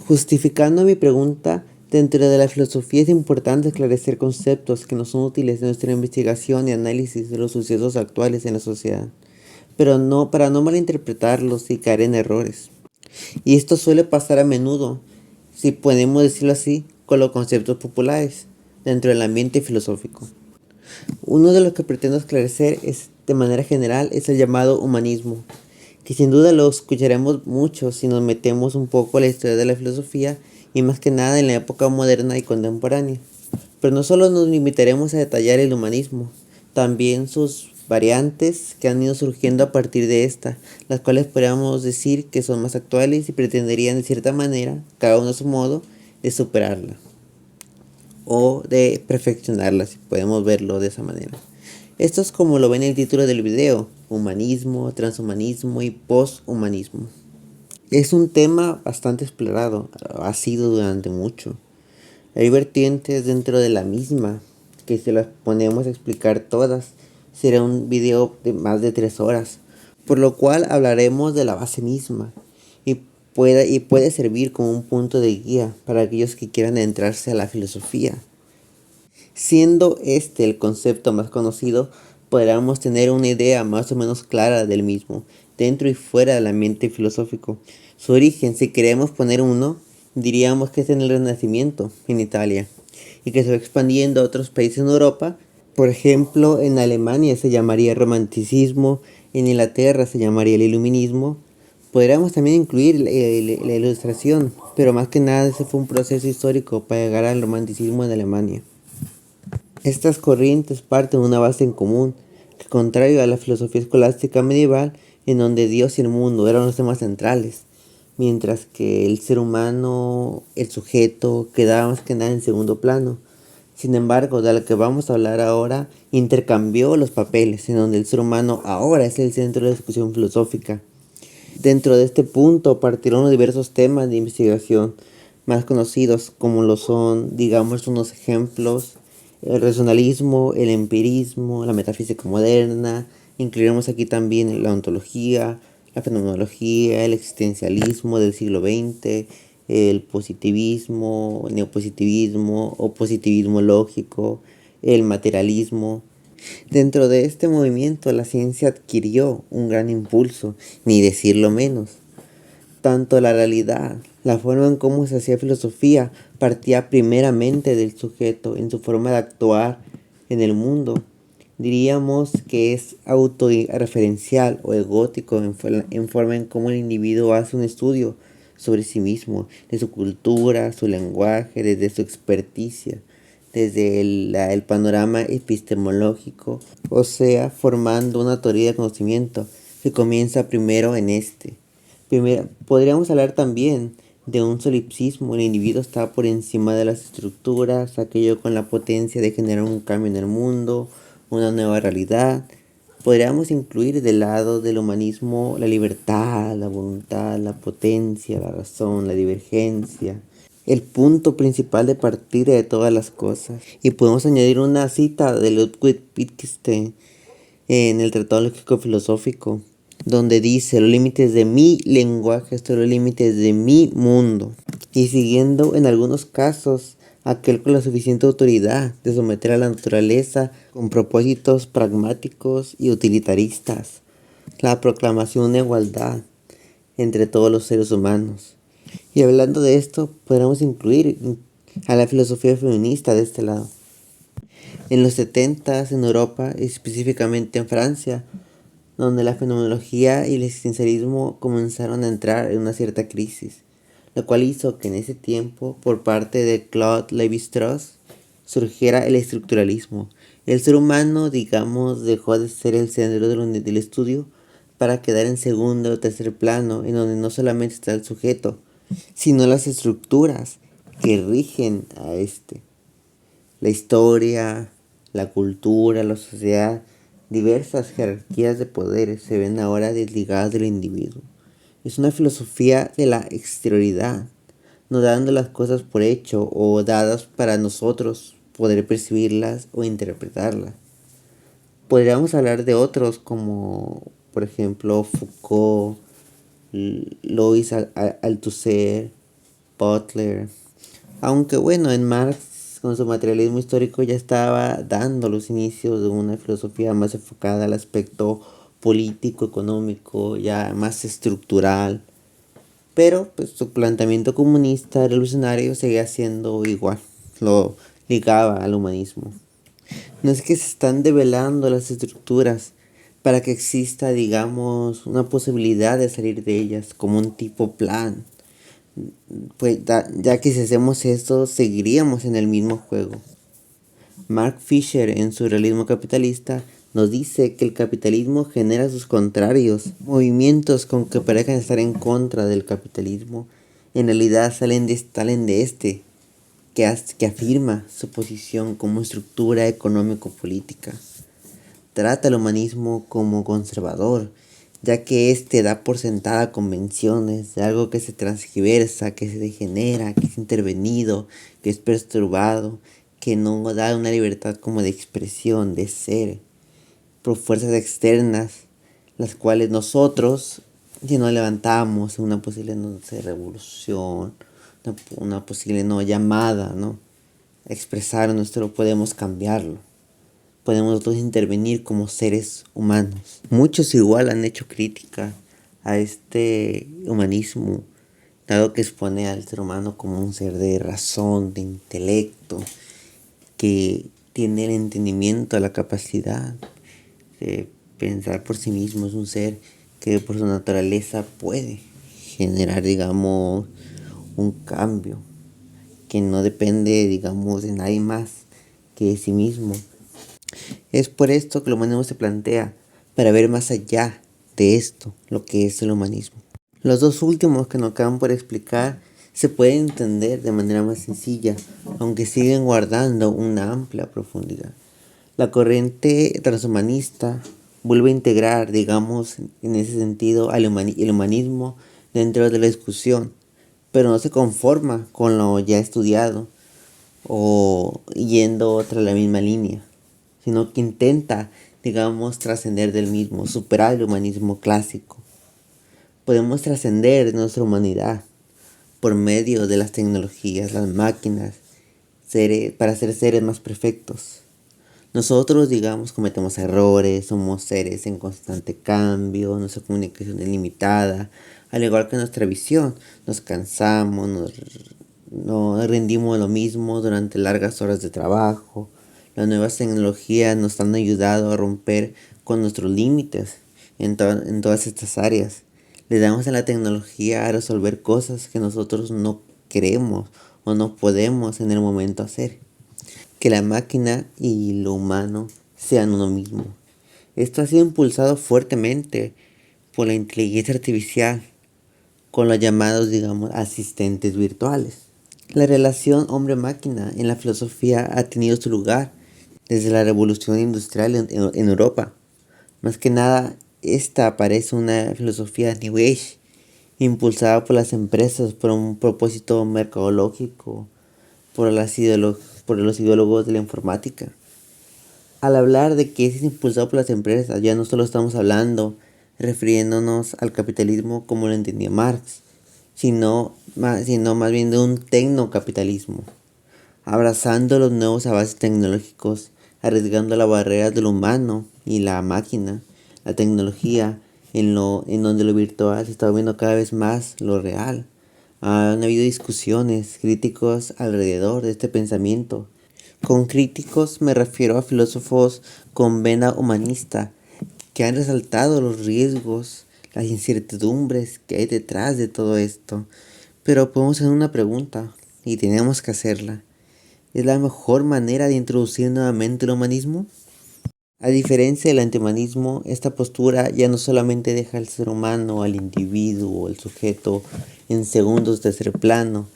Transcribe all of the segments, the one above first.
Justificando mi pregunta, dentro de la filosofía es importante esclarecer conceptos que nos son útiles en nuestra investigación y análisis de los sucesos actuales en la sociedad, pero no para no malinterpretarlos y caer en errores. Y esto suele pasar a menudo, si podemos decirlo así, con los conceptos populares dentro del ambiente filosófico. Uno de los que pretendo esclarecer de manera general es el llamado humanismo, que sin duda lo escucharemos mucho si nos metemos un poco a la historia de la filosofía y más que nada en la época moderna y contemporánea. Pero no solo nos limitaremos a detallar el humanismo, también sus variantes que han ido surgiendo a partir de esta, las cuales podríamos decir que son más actuales y pretenderían de cierta manera, cada uno a su modo, de superarla o de perfeccionarla, si podemos verlo de esa manera. Esto es como lo ven en el título del video: humanismo, transhumanismo y posthumanismo. Es un tema bastante explorado, ha sido durante mucho. Hay vertientes dentro de la misma, que si las ponemos a explicar todas, será un video de más de 3 horas, por lo cual hablaremos de la base misma y puede servir como un punto de guía para aquellos que quieran adentrarse a la filosofía. Siendo este el concepto más conocido, podríamos tener una idea más o menos clara del mismo, dentro y fuera del ambiente filosófico. Su origen, si queremos poner uno, diríamos que es en el Renacimiento, en Italia, y que se va expandiendo a otros países en Europa. Por ejemplo, en Alemania se llamaría romanticismo, en Inglaterra se llamaría el iluminismo. Podríamos también incluir la ilustración, pero más que nada ese fue un proceso histórico para llegar al romanticismo en Alemania. Estas corrientes parten de una base en común, que contrario a la filosofía escolástica medieval, en donde Dios y el mundo eran los temas centrales, mientras que el ser humano, el sujeto, quedaba más que nada en segundo plano. Sin embargo, de lo que vamos a hablar ahora, intercambió los papeles, en donde el ser humano ahora es el centro de la discusión filosófica. Dentro de este punto partieron los diversos temas de investigación más conocidos, como lo son, digamos, unos ejemplos: el racionalismo, el empirismo, la metafísica moderna. Incluiremos aquí también la ontología, la fenomenología, el existencialismo del siglo XX, el positivismo, el neopositivismo o positivismo lógico, el materialismo. Dentro de este movimiento la ciencia adquirió un gran impulso, ni decirlo menos. Tanto la realidad, la forma en cómo se hacía filosofía, partía primeramente del sujeto en su forma de actuar en el mundo. Diríamos que es autorreferencial o egótico en forma en cómo el individuo hace un estudio sobre sí mismo, de su cultura, su lenguaje, desde su experticia, desde el panorama epistemológico, o sea, formando una teoría de conocimiento que comienza primero en este. Primero, podríamos hablar también de un solipsismo: el individuo está por encima de las estructuras, aquello con la potencia de generar un cambio en el mundo, una nueva realidad. Podríamos incluir del lado del humanismo la libertad, la voluntad, la potencia, la razón, la divergencia, el punto principal de partida de todas las cosas. Y podemos añadir una cita de Ludwig Wittgenstein en el Tratado Lógico Filosófico, donde dice: los límites de mi lenguaje son los límites de mi mundo. Y siguiendo en algunos casos, aquel con la suficiente autoridad de someter a la naturaleza con propósitos pragmáticos y utilitaristas, la proclamación de igualdad entre todos los seres humanos. Y hablando de esto, podríamos incluir a la filosofía feminista de este lado. En los 70s en Europa, específicamente en Francia, donde la fenomenología y el existencialismo comenzaron a entrar en una cierta crisis, lo cual hizo que en ese tiempo, por parte de Claude Lévi-Strauss, surgiera el estructuralismo. El ser humano, digamos, dejó de ser el centro del estudio para quedar en segundo o tercer plano, en donde no solamente está el sujeto, sino las estructuras que rigen a este. La historia, la cultura, la sociedad, diversas jerarquías de poderes se ven ahora desligadas del individuo. Es una filosofía de la exterioridad, no dando las cosas por hecho o dadas para nosotros poder percibirlas o interpretarlas. Podríamos hablar de otros como, por ejemplo, Foucault, Lois Althusser, Butler. Aunque bueno, en Marx, con su materialismo histórico, ya estaba dando los inicios de una filosofía más enfocada al aspecto político, económico, ya más estructural. Pero pues, su planteamiento comunista revolucionario seguía siendo igual, lo ligaba al humanismo. No es que se están develando las estructuras para que exista, digamos, una posibilidad de salir de ellas como un tipo plan. Pues ya que si hacemos esto, seguiríamos en el mismo juego. Mark Fisher, en su realismo capitalista, nos dice que el capitalismo genera sus contrarios. Movimientos con que parecen estar en contra del capitalismo, en realidad salen de este, que afirma su posición como estructura económico-política. Trata el humanismo como conservador, ya que éste da por sentada convenciones de algo que se transgiversa, que se degenera, que es intervenido, que es perturbado, que no da una libertad como de expresión, de ser, por fuerzas externas, las cuales nosotros, si no levantamos una posible no sé, revolución, una posible no llamada, ¿no? Expresar nuestro, podemos cambiarlo. Podemos nosotros intervenir como seres humanos. Muchos igual han hecho crítica a este humanismo, dado que expone al ser humano como un ser de razón, de intelecto, que tiene el entendimiento, la capacidad de pensar por sí mismo. Es un ser que por su naturaleza puede generar, digamos, un cambio, que no depende, digamos, de nadie más que de sí mismo. Es por esto que el humanismo se plantea, para ver más allá de esto, lo que es el humanismo. Los dos últimos que nos acaban por explicar se pueden entender de manera más sencilla, aunque siguen guardando una amplia profundidad. La corriente transhumanista vuelve a integrar, digamos, en ese sentido, el humanismo dentro de la discusión, pero no se conforma con lo ya estudiado o yendo tras la misma línea, sino que intenta, digamos, trascender del mismo, superar el humanismo clásico. Podemos trascender nuestra humanidad por medio de las tecnologías, las máquinas, para ser seres más perfectos. Nosotros, digamos, cometemos errores, somos seres en constante cambio, nuestra comunicación es limitada, al igual que nuestra visión. Nos cansamos, no rendimos lo mismo durante largas horas de trabajo. Las nuevas tecnologías nos han ayudado a romper con nuestros límites en todas estas áreas. Le damos a la tecnología a resolver cosas que nosotros no queremos o no podemos en el momento hacer. Que la máquina y lo humano sean uno mismo. Esto ha sido impulsado fuertemente por la inteligencia artificial, con los llamados, digamos, asistentes virtuales. La relación hombre-máquina en la filosofía ha tenido su lugar desde la revolución industrial en Europa. Más que nada, esta parece una filosofía New Age, impulsada por las empresas por un propósito mercadológico, por los ideólogos de la informática. Al hablar de que es impulsado por las empresas, ya no solo estamos hablando refiriéndonos al capitalismo como lo entendía Marx, sino más bien de un tecnocapitalismo, abrazando los nuevos avances tecnológicos, arriesgando las barreras de lo humano y la máquina, la tecnología, en donde lo virtual se está viendo cada vez más lo real. Han habido discusiones críticos alrededor de este pensamiento. Con críticos me refiero a filósofos con vena humanista que han resaltado los riesgos, las incertidumbres que hay detrás de todo esto. Pero podemos hacer una pregunta y tenemos que hacerla. ¿Es la mejor manera de introducir nuevamente el humanismo? A diferencia del antihumanismo, esta postura ya no solamente deja al ser humano, al individuo, al sujeto en segundos de tercer plano.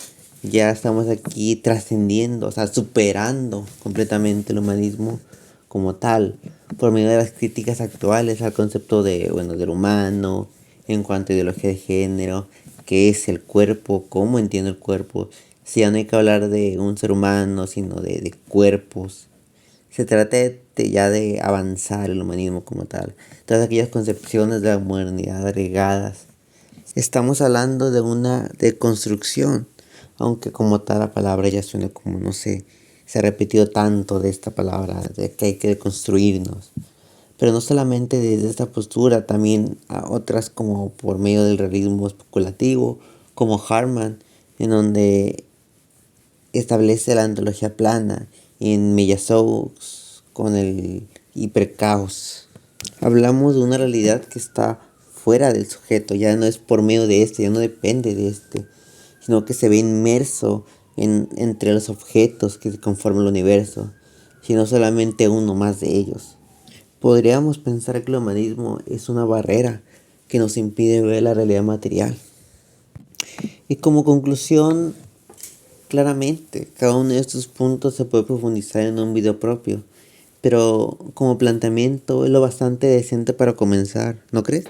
Ya estamos aquí trascendiendo, o sea, superando completamente el humanismo como tal, por medio de las críticas actuales al concepto del humano, en cuanto a ideología de género, qué es el cuerpo, cómo entiendo el cuerpo. Si ya no hay que hablar de un ser humano, sino de cuerpos. Se trata ya de avanzar el humanismo como tal. Todas aquellas concepciones de la modernidad agregadas. Estamos hablando de una deconstrucción. aunque como tal la palabra ya suena como, no sé, se ha repetido tanto de esta palabra, de que hay que deconstruirnos. Pero no solamente desde esta postura, también a otras como por medio del realismo especulativo, como Harman, en donde establece la antología plana, y en Miyazou con el hipercaos. Hablamos de una realidad que está fuera del sujeto, ya no es por medio de este, ya no depende de este, sino que se ve inmerso entre los objetos que conforman el universo, sino solamente uno más de ellos. Podríamos pensar que el humanismo es una barrera que nos impide ver la realidad material. Y como conclusión, claramente, cada uno de estos puntos se puede profundizar en un video propio, pero como planteamiento es lo bastante decente para comenzar, ¿no crees?